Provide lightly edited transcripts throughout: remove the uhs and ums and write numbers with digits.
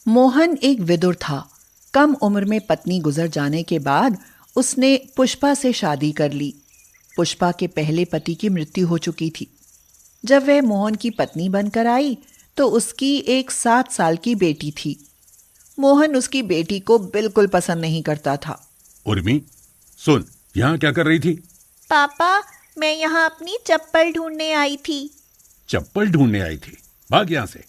मोहन एक विदुर था। कम उम्र में पत्नी गुजर जाने के बाद उसने पुष्पा से शादी कर ली। पुष्पा के पहले पति की मृत्यु हो चुकी थी। जब वह मोहन की पत्नी बनकर आई तो उसकी एक 7 साल की बेटी थी। मोहन उसकी बेटी को बिल्कुल पसंद नहीं करता था। उर्मी, सुन, यहाँ क्या कर रही थी? पापा, मैं यहाँ अपनी चप्पल ढूंढने आई थी। चप्पल ढूंढने आई थी? भाग यहाँ से।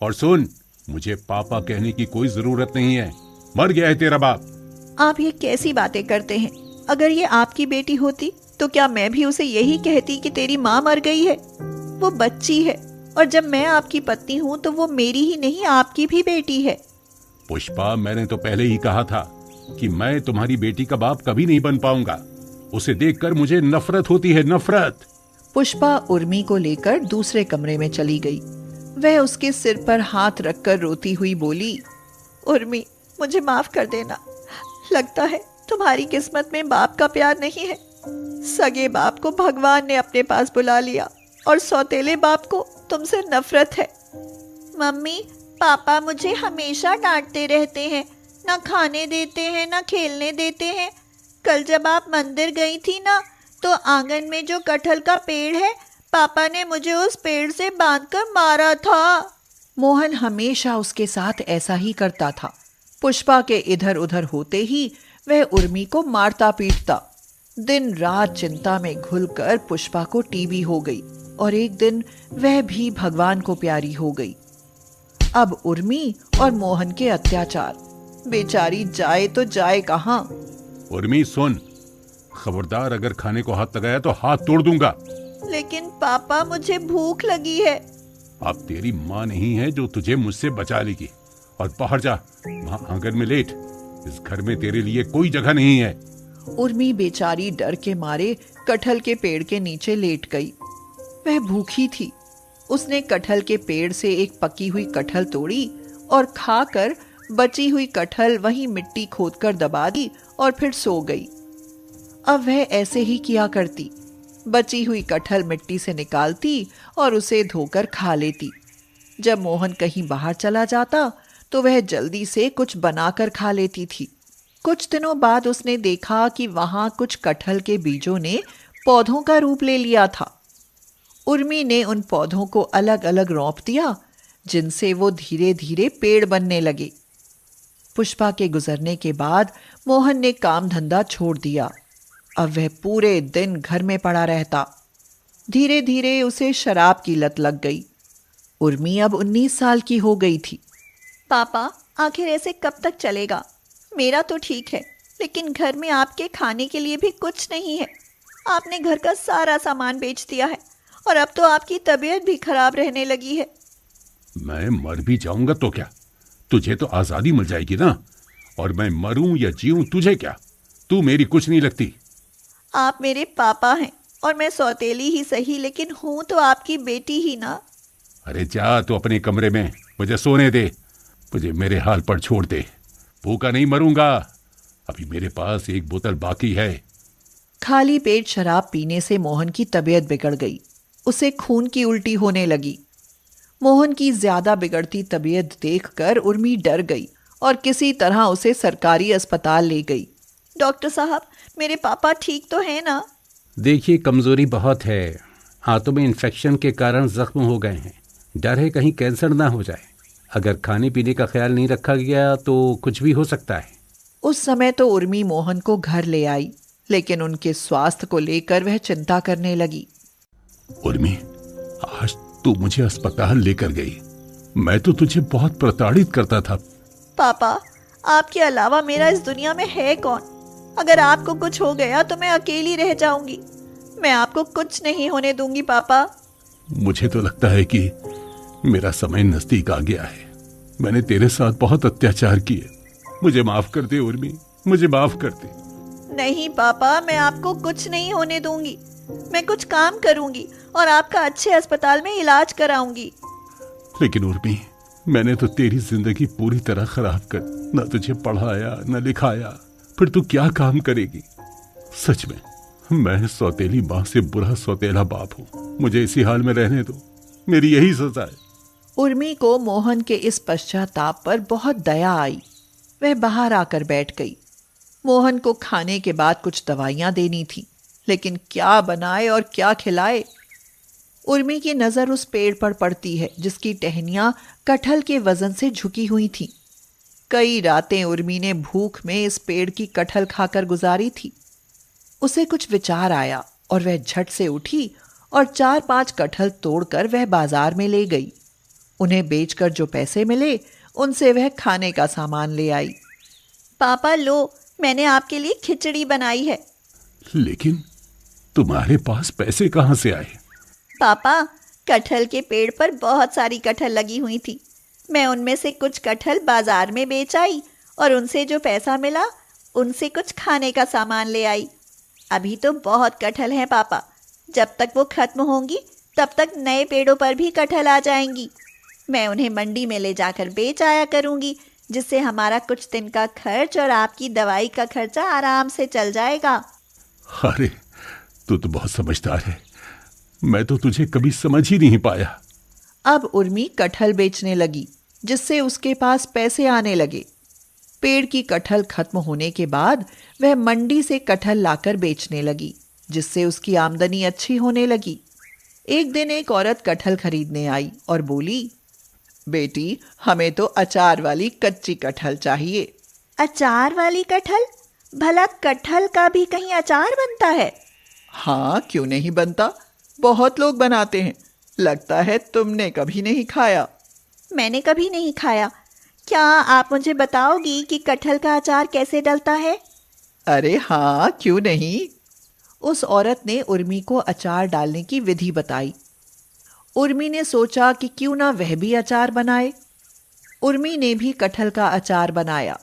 और सुन, मुझे पापा कहने की कोई जरूरत नहीं है। मर गया है तेरा बाप। आप ये कैसी बातें करते हैं? अगर ये आपकी बेटी होती तो क्या मैं भी उसे यही कहती कि तेरी माँ मर गई है? वो बच्ची है, और जब मैं आपकी पत्नी हूँ तो वो मेरी ही नहीं आपकी भी बेटी है। पुष्पा, मैंने तो पहले ही कहा था कि मैं तुम्हारी बेटी का बाप कभी नहीं बन पाऊंगा। उसे देखकर मुझे नफरत होती है, नफरत। पुष्पा उर्मी को लेकर दूसरे कमरे में चली गई। वह उसके सिर पर हाथ रखकर रोती हुई बोली, उर्मी, मुझे माफ कर देना। लगता है तुम्हारी किस्मत में बाप का प्यार नहीं है। सगे बाप को भगवान ने अपने पास बुला लिया और सौतेले बाप को तुमसे नफरत है। मम्मी, पापा मुझे हमेशा डांटते रहते हैं, ना खाने देते हैं ना खेलने देते हैं। कल जब आप मंदिर गई थी ना, तो आंगन में जो कटहल का पेड़ है, पापा ने मुझे उस पेड़ से बांधकर मारा था। मोहन हमेशा उसके साथ ऐसा ही करता था। पुष्पा के इधर उधर होते ही वह उर्मी को मारता पीटता। दिन रात चिंता में घुलकर पुष्पा को टीबी हो गई और एक दिन वह भी भगवान को प्यारी हो गई। अब उर्मी और मोहन के अत्याचार। बेचारी जाए तो जाए कहां? उर्मी, सुन, खबरदार अगर खाने को हाथ लगाया तो हाथ तोड़ दूंगा। लेकिन पापा, मुझे भूख लगी है। अब तेरी माँ नहीं है जो तुझे मुझसे बचा लेगी। और बाहर जा, वहां आंगन में लेट। इस घर में तेरे लिए कोई जगह नहीं है। उर्मी बेचारी डर के मारे कटहल के पेड़ के नीचे लेट गई। वह भूखी थी। उसने कटहल के पेड़ से एक पकी हुई कटहल तोड़ी और खाकर बची हुई कटहल वहीं मिट्टी खोदकर दबा दी और फिर सो गई। अब वह ऐसे ही किया करती। बची हुई कटहल मिट्टी से निकालती और उसे धोकर खा लेती। जब मोहन कहीं बाहर चला जाता तो वह जल्दी से कुछ बनाकर खा लेती थी। कुछ दिनों बाद उसने देखा कि वहां कुछ कटहल के बीजों ने पौधों का रूप ले लिया था। उर्मी ने उन पौधों को अलग अलग रौंप दिया, जिनसे वो धीरे धीरे पेड़ बनने लगे। पुष्पा के गुजरने के बाद मोहन ने काम धंधा छोड़ दिया। अब वह पूरे दिन घर में पड़ा रहता। धीरे धीरे उसे शराब की लत लग गई। उर्मी अब 19 साल की हो गई थी। पापा, आखिर ऐसे कब तक चलेगा? मेरा तो ठीक है, लेकिन घर में आपके खाने के लिए भी कुछ नहीं है। आपने घर का सारा सामान बेच दिया है और अब तो आपकी तबीयत भी खराब रहने लगी है। मैं मर भी जाऊंगा तो क्या? तुझे तो आजादी मिल जाएगी ना। और मैं मरूं या जीऊं, तुझे क्या? तू मेरी कुछ नहीं लगती। आप मेरे पापा हैं और मैं सौतेली ही सही, लेकिन हूं तो आपकी बेटी ही ना। अरे जा तो अपने कमरे में, मुझे सोने दे। मुझे मेरे हाल पर छोड़ दे। भूखा नहीं मरूंगा। अभी मेरे पास एक बोतल बाकी है। खाली पेट शराब पीने से मोहन की तबीयत बिगड़ गई। उसे खून की उल्टी होने लगी। मोहन की ज्यादा बिगड़ती तबीयत देखकर उर्मी डर गई और किसी तरह उसे सरकारी अस्पताल ले गई। डॉक्टर साहब, मेरे पापा ठीक तो हैं ना? देखिए, कमजोरी बहुत है। हाथों में इन्फेक्शन के कारण जख्म हो गए हैं। डर है कहीं कैंसर ना हो जाए। अगर खाने पीने का ख्याल नहीं रखा गया तो कुछ भी हो सकता है। उस समय तो उर्मी मोहन को घर ले आई, लेकिन उनके स्वास्थ्य को लेकर वह चिंता करने लगी। उर्मी, आज तू मुझे अस्पताल लेकर गई। मैं तो तुझे बहुत प्रताड़ित करता था। पापा, आपके अलावा मेरा इस दुनिया में है कौन? अगर आपको कुछ हो गया तो मैं अकेली रह जाऊंगी। मैं आपको कुछ नहीं होने दूंगी पापा। मुझे तो लगता है कि मेरा समय नजदीक आ गया है। मैंने तेरे साथ बहुत अत्याचार किए। मुझे माफ कर दे उर्मी, मुझे माफ कर दे। नहीं पापा, मैं आपको कुछ नहीं होने दूंगी। मैं कुछ काम करूंगी और आपका अच्छे अस्पताल में इलाज कराऊंगी। लेकिन उर्मी, मैंने तो तेरी जिंदगी पूरी तरह खराब कर, ना तुझे पढ़ाया न लिखाया। फिर तू क्या काम करेगी? सच में मैं सौतेली माँ से बुरा सौतेला बाप हूँ। मुझे इसी हाल में रहने दो। मेरी यही सजा है। उर्मी को मोहन के इस पश्चाताप पर बहुत दया आई। वह बाहर आकर बैठ गई। मोहन को खाने के बाद कुछ दवाइयां देनी थी, लेकिन क्या बनाए और क्या खिलाए। उर्मी की नजर उस पेड़ पर पड़ती है जिसकी टहनियां कटहल के वजन से झुकी हुई थीं। कई रातें उर्मी ने भूख में इस पेड़ की कटहल खाकर गुजारी थी। उसे कुछ विचार आया और वह झट से उठी और 4-5 कटहल तोड़कर वह बाजार में ले गई। उन्हें बेचकर जो पैसे मिले उनसे वह खाने का सामान ले आई। पापा लो, मैंने आपके लिए खिचड़ी बनाई है। लेकिन तुम्हारे पास पैसे कहाँ से आए? पापा, कटहल के पेड़ पर बहुत सारी कटहल लगी हुई थी। मैं उनमें से कुछ कटहल बाजार में बेच आई और उनसे जो पैसा मिला उनसे कुछ खाने का सामान ले आई। अभी तो बहुत कटहल हैं पापा, जब तक वो खत्म होंगी तब तक नए पेड़ों पर भी कटहल आ जाएंगी। मैं उन्हें मंडी में ले जाकर बेच आया करूंगी, जिससे हमारा कुछ दिन का खर्च और आपकी दवाई का खर्चा आराम से चल जाएगा। अरे तू तो बहुत समझदार है, मैं तो तुझे कभी समझ ही नहीं पाया। अब उर्मी कटहल बेचने लगी, जिससे उसके पास पैसे आने लगे। पेड़ की कटहल खत्म होने के बाद वह मंडी से कटहल लाकर बेचने लगी, जिससे उसकी आमदनी अच्छी होने लगी। एक दिन एक औरत कटहल खरीदने आई और बोली, बेटी, हमें तो अचार वाली कच्ची कटहल चाहिए। अचार वाली कटहल? भला कटहल का भी कहीं अचार बनता है? हाँ, क्यों नहीं बनता, बहुत लोग बनाते हैं। लगता है तुमने कभी नहीं खाया। मैंने कभी नहीं खाया। क्या आप मुझे बताओगी कि कटहल का अचार कैसे डलता है? अरे हाँ, क्यों नहीं। उस औरत ने उर्मी को अचार डालने की विधि बताई। उर्मी ने सोचा कि क्यों ना वह भी अचार बनाए। उर्मी ने भी कटहल का अचार बनाया।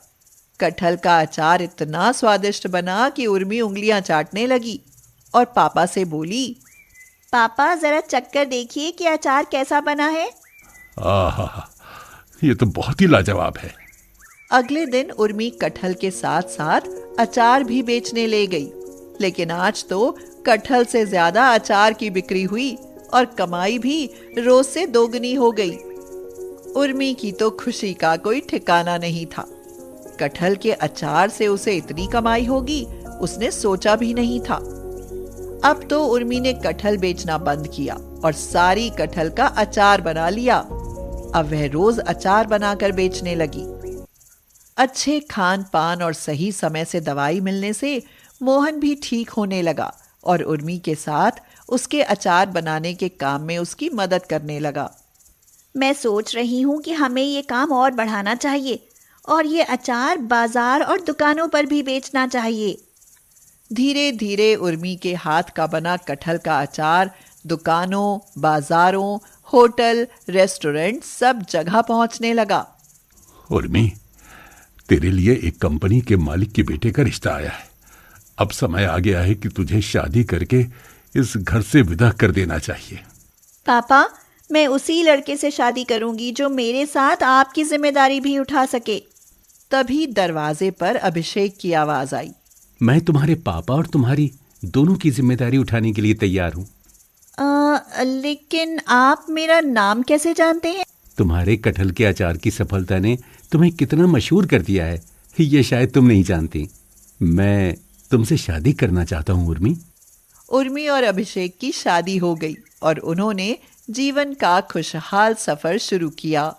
कटहल का अचार इतना स्वादिष्ट बना कि उर्मी उंगलियां चाटने लगी और पापा से बोली, पापा जरा चक्कर देखिए कि अचार कैसा बना है। आहा, ये तो बहुत ही लाजवाब है। अगले दिन उर्मी कटहल के साथ साथ अचार भी बेचने ले गई, लेकिन आज तो कटहल से ज्यादा अचार की बिक्री हुई और कमाई भी रोज से दोगुनी हो गई। उर्मी की तो खुशी का कोई ठिकाना नहीं था। कटहल के अचार से उसे इतनी कमाई होगी उसने सोचा भी नहीं था। अब तो उर्मी ने कटहल बेचना बंद किया और सारी कटहल का अचार बना लिया। अब वह रोज अचार बनाकर बेचने लगी। अच्छे खान पान और सही समय से दवाई मिलने से मोहन भी ठीक होने लगा और उर्मी के साथ उसके अचार बनाने के काम में उसकी मदद करने लगा। मैं सोच रही हूँ कि हमें ये काम और बढ़ाना चाहिए और ये अचार बाजार और दुकानों पर भी बेचना चाहिए। धीरे धीरे उर्मी के हाथ का बना कटहल का अचार दुकानों, बाजारों, होटल, रेस्टोरेंट सब जगह पहुंचने लगा। उर्मी, तेरे लिए एक कंपनी के मालिक के बेटे का रिश्ता आया है। अब समय आ गया है कि तुझे शादी करके इस घर से विदा कर देना चाहिए। पापा, मैं उसी लड़के से शादी करूंगी जो मेरे साथ आपकी जिम्मेदारी भी उठा सके। तभी दरवाजे पर अभिषेक की आवाज आई। मैं तुम्हारे पापा और तुम्हारी दोनों की जिम्मेदारी उठाने के लिए तैयार हूँ। लेकिन आप मेरा नाम कैसे जानते हैं? तुम्हारे कटहल के अचार की सफलता ने तुम्हें कितना मशहूर कर दिया है, ये शायद तुम नहीं जानती। मैं तुमसे शादी करना चाहता हूँ उर्मी। उर्मी और अभिषेक की शादी हो गई और उन्होंने जीवन का खुशहाल सफर शुरू किया।